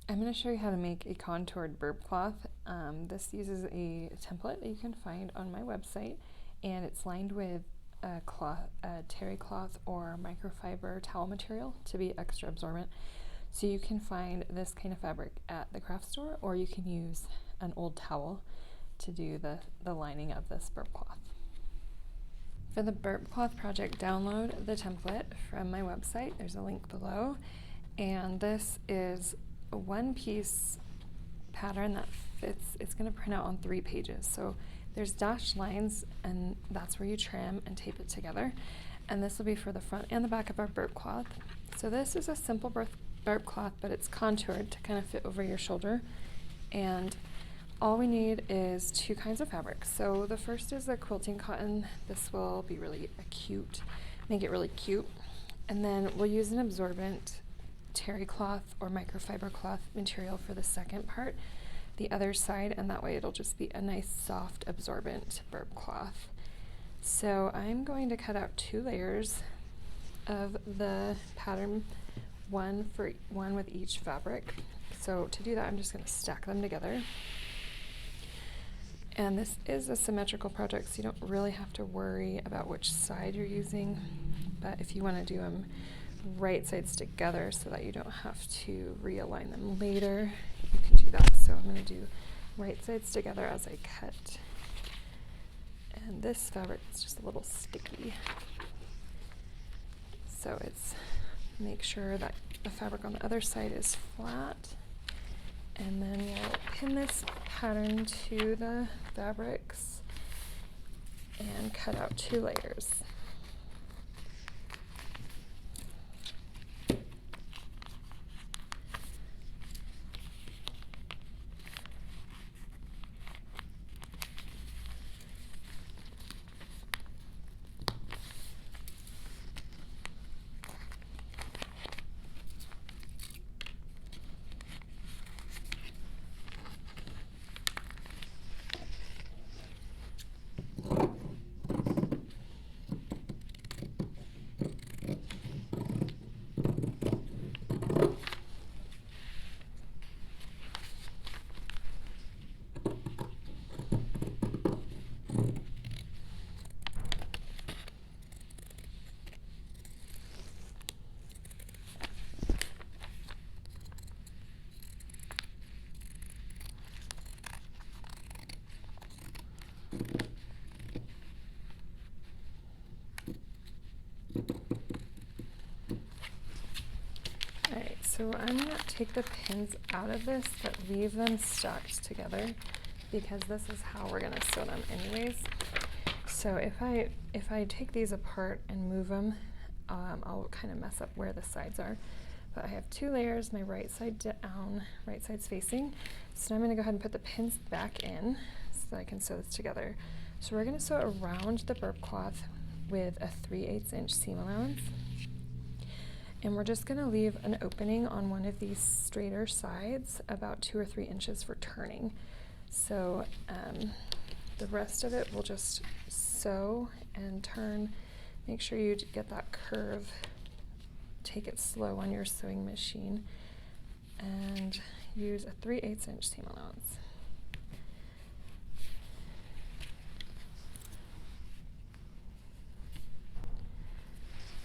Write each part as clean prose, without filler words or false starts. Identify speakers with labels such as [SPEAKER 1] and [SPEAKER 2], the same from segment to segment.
[SPEAKER 1] I'm going to show you how to make a contoured burp cloth. This uses a template that you can find on my website, and it's lined with a terry cloth or microfiber towel material to be extra absorbent. So you can find this kind of fabric at the craft store, or you can use an old towel to do the lining of this burp cloth. For the burp cloth project, download the template from my website. There's a link below, and this is a one-piece pattern that fits. It's going to print out on 3 pages. So there's dashed lines, and that's where you trim and tape it together. And this will be for the front and the back of our burp cloth. So this is a simple burp cloth, but it's contoured to kind of fit over your shoulder. And all we need is 2 kinds of fabric. So the first is the quilting cotton. This will be really make it really cute. And then we'll use an absorbent terry cloth or microfiber cloth material for the second part, the other side, and that way it'll just be a nice soft absorbent burp cloth. So I'm going to cut out 2 layers of the pattern, one with each fabric. So to do that, I'm just going to stack them together. And this is a symmetrical project, so you don't really have to worry about which side you're using, but if you want to do them right sides together so that you don't have to realign them later, you can do that. So I'm going to do right sides together as I cut. And this fabric is just a little sticky. So make sure that the fabric on the other side is flat. And then we'll pin this pattern to the fabrics and cut out 2 layers. Alright, so I'm going to take the pins out of this but leave them stacked together because this is how we're going to sew them anyways. So if I take these apart and move them, I'll kind of mess up where the sides are. But I have 2 layers, my right side down, right side's facing. So now I'm going to go ahead and put the pins back in so that I can sew this together. So we're going to sew around the burp cloth with a 3/8 inch seam allowance. And we're just going to leave an opening on one of these straighter sides, about 2 or 3 inches for turning. So the rest of it we'll just sew and turn. Make sure you get that curve. Take it slow on your sewing machine and use a 3/8 inch seam allowance.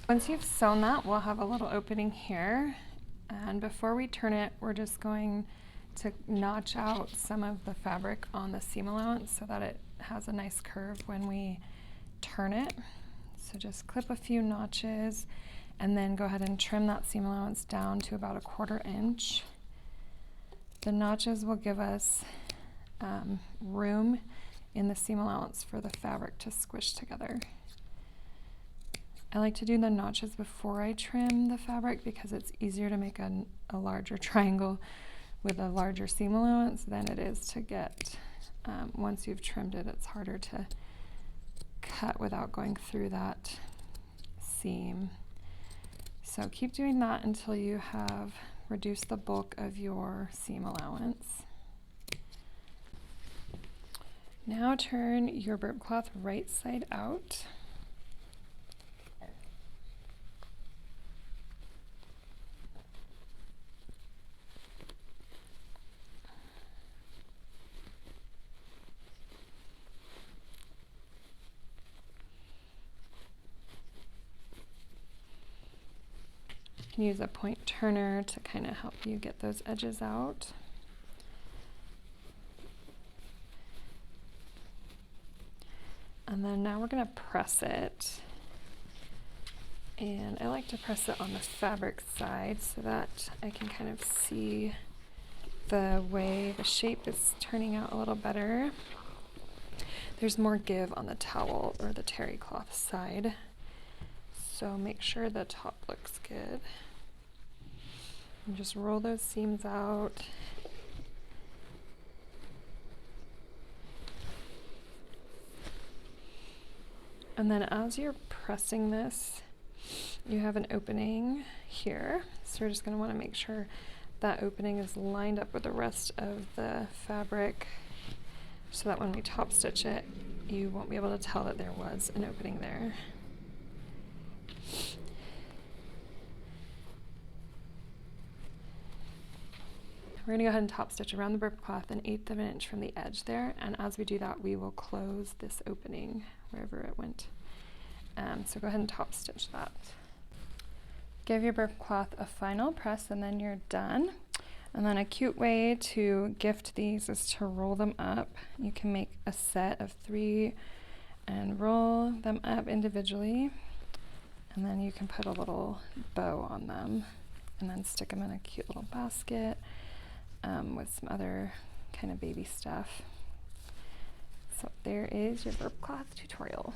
[SPEAKER 1] Once you've sewn that, we'll have a little opening here, and before we turn it, we're just going to notch out some of the fabric on the seam allowance so that it has a nice curve when we turn it. So just clip a few notches and then go ahead and trim that seam allowance down to about 1/4 inch. The notches will give us room in the seam allowance for the fabric to squish together. I like to do the notches before I trim the fabric because it's easier to make a larger triangle with a larger seam allowance than it is to get, once you've trimmed it, it's harder to cut without going through that seam. So keep doing that until you have reduced the bulk of your seam allowance. Now turn your burp cloth right side out. can use a point turner to kind of help you get those edges out. And then now we're going to press it. And I like to press it on the fabric side so that I can kind of see the way the shape is turning out a little better. There's more give on the towel or the terry cloth side, so make sure the top looks good. And just roll those seams out. And then as you're pressing this, you have an opening here, so you're just going to want to make sure that opening is lined up with the rest of the fabric so that when we top stitch it, you won't be able to tell that there was an opening there. We're going to go ahead and top stitch around the burp cloth 1/8 of an inch from the edge there, and as we do that we will close this opening wherever it went. So go ahead and top stitch that. Give your burp cloth a final press and then you're done. And then a cute way to gift these is to roll them up. You can make a set of 3 and roll them up individually, and then you can put a little bow on them and then stick them in a cute little basket with some other kind of baby stuff. So there is your burp cloth tutorial.